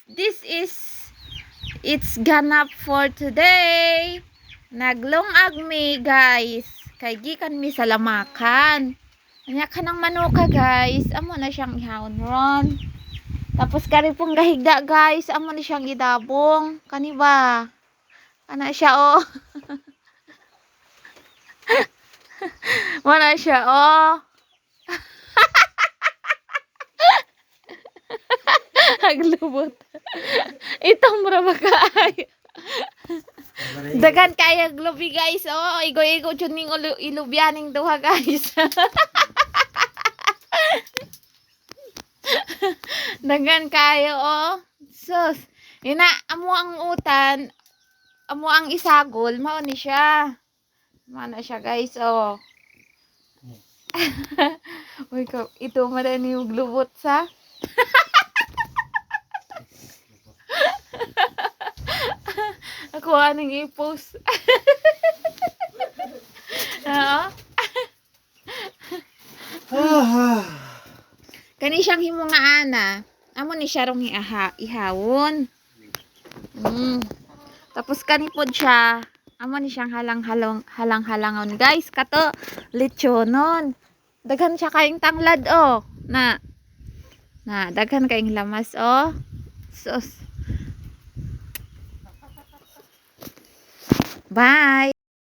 this is it's ganap for today. Naglungag mi guys. Kay gikan mi sa lamakan. Anya ka ng manuka guys. Amo na siyang ihawon ron. Tapos kari pong gahigda guys. Amo na siyang idabong. Kani ba? Ana siya oh. Wala siya oh. Haglubot. Itong mura kaay. Dagan kaya glubi guys oh. Igo-igo jud ning ilubyaning duha guys. Dagan kayo oh. Sus. Ina amo ang utan. Amo ang isagol mao ni siya. Mana siya guys oh. Uy ko ito man ni glubot sa. Ako anong i-post. Kani siyang himo nga ana. Amo ni siya rong ihawon. Tapos kani pod siya. Amo ni siyang halang-halangon guys. Kato lechonon. Daghan siya kaing tanglad oh. Na daghan kaing lamas oh. Sus. Bye.